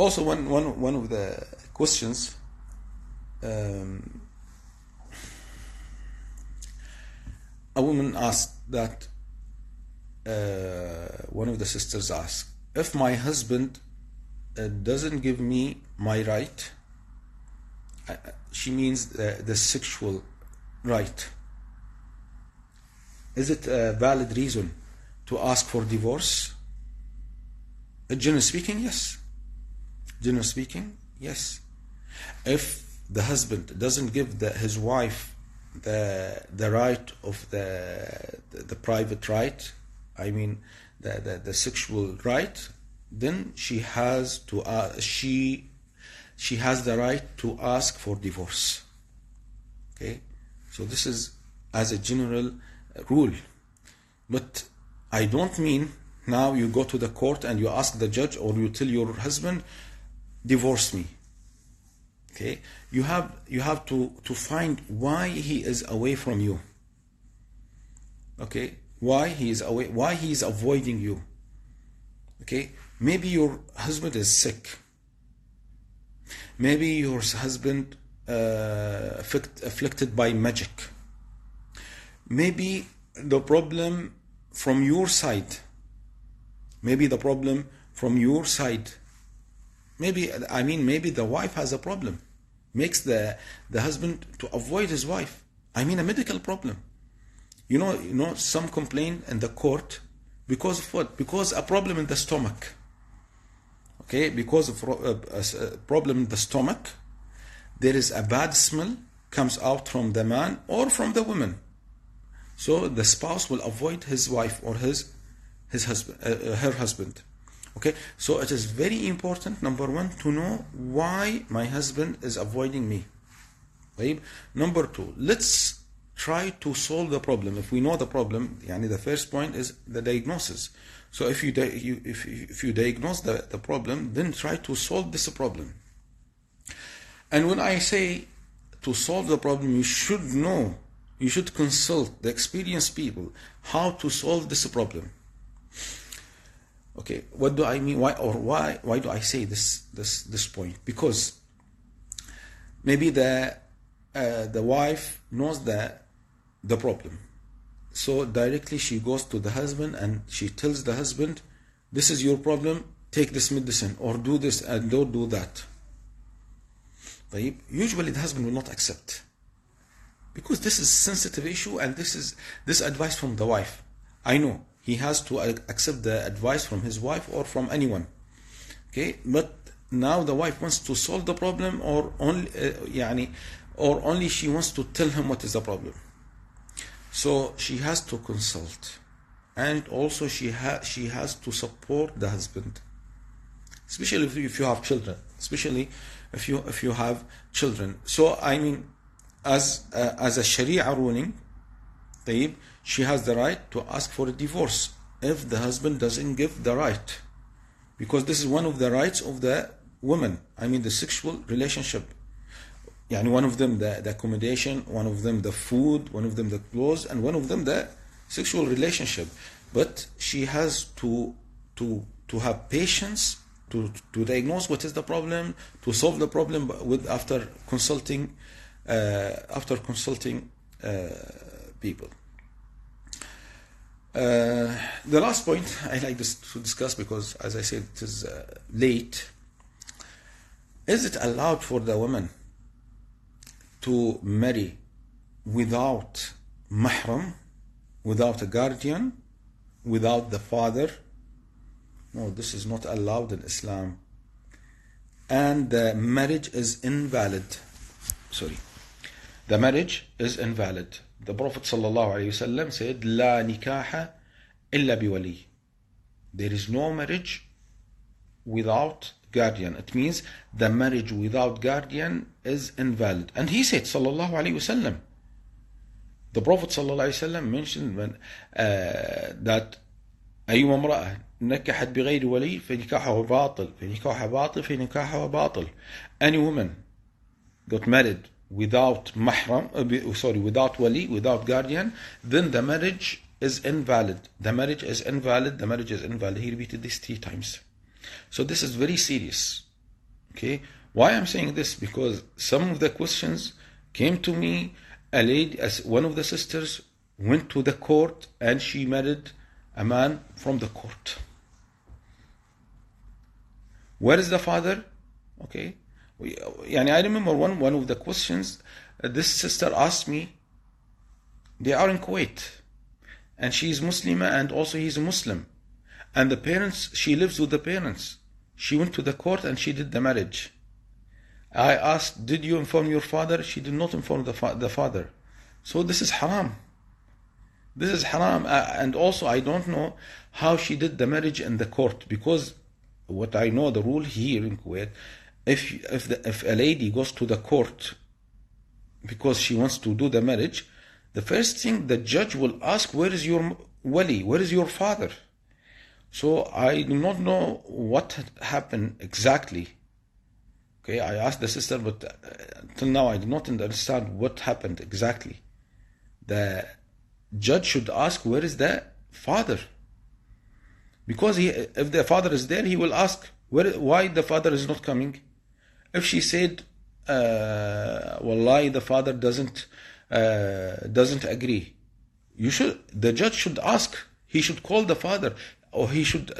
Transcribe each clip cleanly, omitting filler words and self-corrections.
Also, one of the questions, a woman asked that, one of the sisters asked, if my husband doesn't give me my right, she means the sexual right, is it a valid reason to ask for divorce? Generally speaking, yes. Generally speaking, yes. If the husband doesn't give his wife the right of the private right, I mean the sexual right, then she has to she has the right to ask for divorce. Okay, so this is as a general rule, but I don't mean now you go to the court and you ask the judge, or you tell your husband, divorce me. Okay, you have to find why he is away from you. Okay, why he is away, why he is avoiding you. Okay, maybe your husband is sick. Maybe your husband afflicted by magic. Maybe the problem from your side. Maybe the problem from your side. Maybe the wife has a problem, makes the husband to avoid his wife. I mean a medical problem. You know, some complain in the court because of what? Because a problem in the stomach. Okay, because of a problem in the stomach, there is a bad smell comes out from the man or from the woman. So the spouse will avoid his wife or his husband, her husband. Okay, so it is very important, number one, to know why my husband is avoiding me. Right? Number two, let's try to solve the problem. If we know the problem, the first point is the diagnosis. So if you diagnose the problem, then try to solve this problem. And when I say to solve the problem, you should know, you should consult the experienced people how to solve this problem. Okay, what do I mean? Why do I say this point? Because maybe the wife knows the problem, so directly she goes to the husband and she tells the husband, "This is your problem. Take this medicine, or do this and don't do that." Usually the husband will not accept, because this is a sensitive issue, and this advice from the wife. I know he has to accept the advice from his wife or from anyone. Okay, but now the wife wants to solve the problem, or only she wants to tell him what is the problem. So she has to consult, and also she has to support the husband, especially if you have children. Especially if you have children. So I mean, as a Sharia ruling, she has the right to ask for a divorce if the husband doesn't give the right, because this is one of the rights of the woman. I mean the sexual relationship. One of them the accommodation, one of them the food, one of them the clothes, and one of them the sexual relationship. But she has to have patience to diagnose what is the problem, to solve the problem after consulting people. The last point I like to discuss, because as I said it is late. Is it allowed for the woman to marry without mahram, without a guardian, without the father? No, this is not allowed in Islam, and the marriage is invalid. The marriage is invalid. The Prophet ﷺ said, "La nikaha illa biwali." There is no marriage without guardian. It means the marriage without guardian is invalid. And he said, ﷺ, the Prophet ﷺ mentioned that أيما امرأة نكحت بغير ولي فنكاحها باطل فنكاحها باطل فنكاحها باطل. Any woman got married without mahram, without wali, without guardian, then the marriage is invalid. The marriage is invalid. The marriage is invalid. He repeated this 3 times. So this is very serious. Okay, why I'm saying this? Because some of the questions came to me. A lady, as one of the sisters, went to the court and she married a man from the court. Where is the father? Okay, I remember one of the questions. This sister asked me. They are in Kuwait, and she is Muslima, and also he is a Muslim, and the parents. She lives with the parents. She went to the court and she did the marriage. I asked, did you inform your father? She did not inform the father. So this is haram. This is haram. And also I don't know how she did the marriage in the court, because what I know, the rule here in Kuwait, if a lady goes to the court because she wants to do the marriage, the first thing the judge will ask, where is your wali? Where is your father? So I do not know what happened exactly. Okay, I asked the sister, but till now I did not understand what happened exactly. The judge should ask, where is the father? Because if the father is there, he will ask, why the father is not coming? If she said, wallahi, the father doesn't agree, the judge should ask. He should call the father, or he should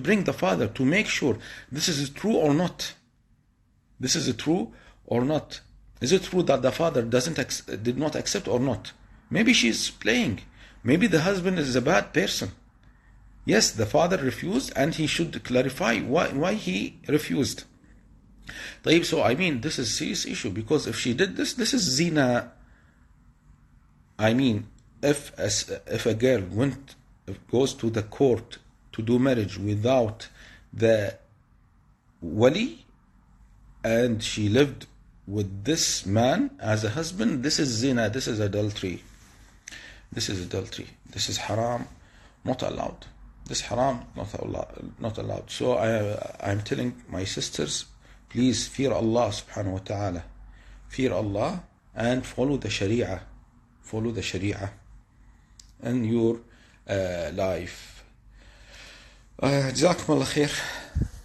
bring the father to make sure this is true or not. This is true or not? Is it true that the father did not accept or not? Maybe she's playing. Maybe the husband is a bad person. Yes, the father refused, and he should clarify why he refused. So I mean, this is a serious issue, because if she did this is zina. I mean, if a girl goes to the court to do marriage without the wali, and she lived with this man as a husband, this is zina, this is adultery. This is adultery. This is haram, not allowed. This haram, not allowed. So I'm telling my sisters, please fear Allah subhanahu wa ta'ala. Fear Allah and follow the Sharia. Follow the Sharia in your life. Jazakum Allah khair.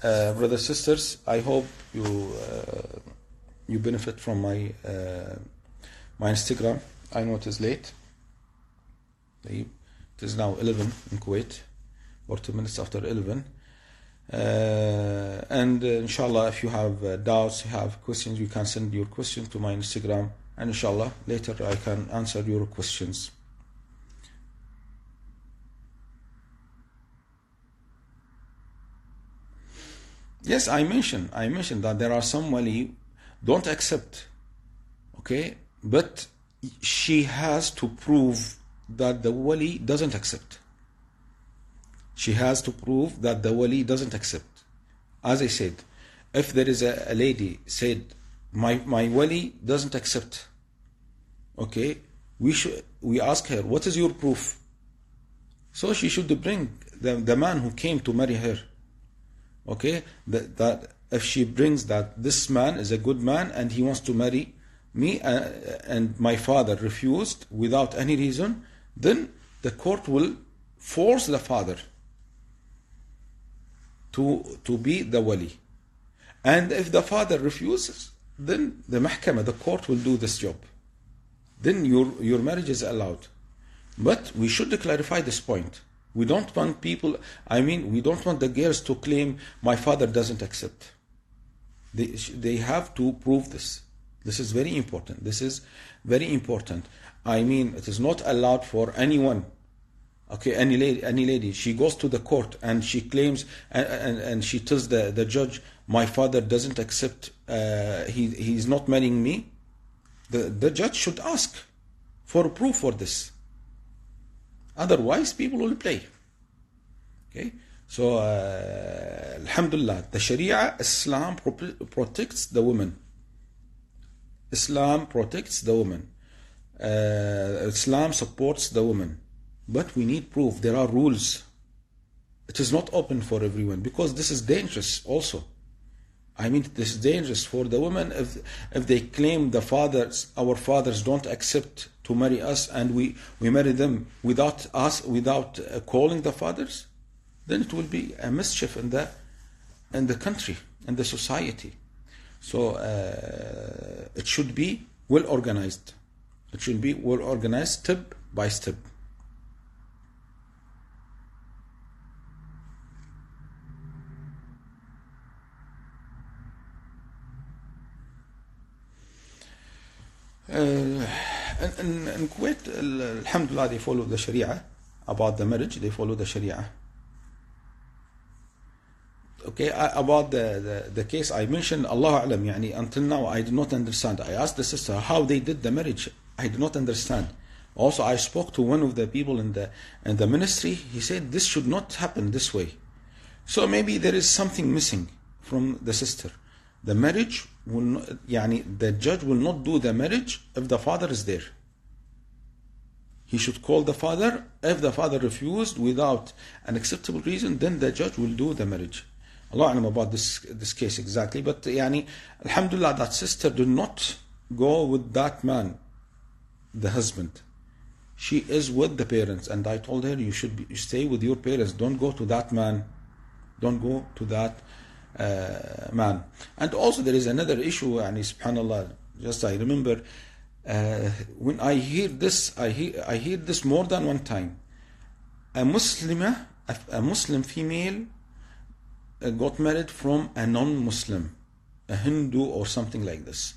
Brothers, sisters, I hope you benefit from my Instagram. I know it is late. It is now 11 in Kuwait, or 2 minutes after 11. And inshallah, if you have doubts, you have questions, you can send your questions to my Instagram, and inshallah later I can answer your questions. Yes, I mentioned that there are some wali don't accept, okay, but she has to prove that the wali doesn't accept. She has to prove that the wali doesn't accept. As I said, if there is a lady said, my wali doesn't accept, okay, we ask her, what is your proof? So she should bring the man who came to marry her. Okay, that if she brings that this man is a good man and he wants to marry me, and my father refused without any reason, then the court will force the father to be the wali. And if the father refuses, then the mahkamah, the court, will do this job. Then your marriage is allowed. But we should clarify this point. We don't want we don't want the girls to claim my father doesn't accept. They have to prove this. This is very important. This is very important. It is not allowed for anyone. Okay, any lady, she goes to the court and she claims and she tells the judge, my father doesn't accept, he's not marrying me. The judge should ask for proof for this. Otherwise, people will play. Okay, so alhamdulillah, the Sharia, Islam protects the woman. Islam protects the woman. Islam supports the woman. But we need proof. There are rules. It is not open for everyone, because this is dangerous also. This is dangerous for the women if they claim our fathers don't accept to marry us, and we marry them without calling the fathers, then it will be a mischief in the country. in the society. So it should be well organized. It should be well organized step by step. In Kuwait, alhamdulillah, they follow the Sharia about the marriage. They follow the Sharia. Okay, about the case I mentioned, Allah A'lam, yani, until now I did not understand. I asked the sister how they did the marriage. I did not understand. Also, I spoke to one of the people in the ministry. He said this should not happen this way. So maybe there is something missing from the sister. The marriage will not, yani, the judge will not do the marriage if the father is there. He should call the father. If the father refused without an acceptable reason, then the judge will do the marriage. Allah Alam about this case exactly, but yani, alhamdulillah, that sister did not go with that man, the husband. She is with the parents, and I told her you should stay with your parents. Don't go to that man. Don't go to that man. And also there is another issue, yani, subhanallah. Just I remember when I hear this, I hear this more than one time. A Muslim female got married from a non-Muslim, a Hindu or something like this.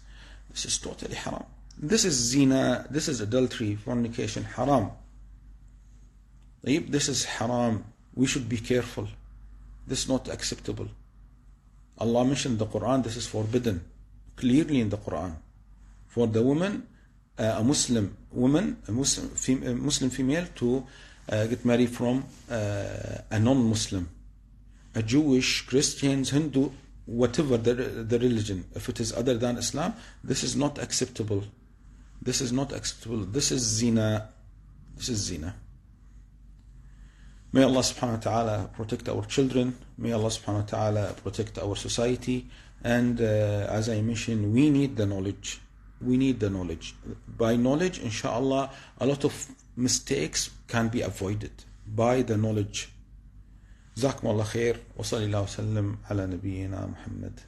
This is totally haram. This is zina, this is adultery, fornication, haram. This is haram. We should be careful. This is not acceptable. Allah mentioned in the Quran, this is forbidden, clearly in the Quran. For the woman, a Muslim woman, a Muslim female to get married from a non-Muslim. A Jewish, Christians, Hindu, whatever the religion, if it is other than Islam, this is not acceptable. This is not acceptable. This is zina. This is zina. May Allah subhanahu wa ta'ala protect our children. May Allah subhanahu wa ta'ala protect our society. And as I mentioned, we need the knowledge. We need the knowledge. By knowledge, inshallah, a lot of mistakes can be avoided by the knowledge. جزاكم الله خير وصلى الله وسلم على نبينا محمد.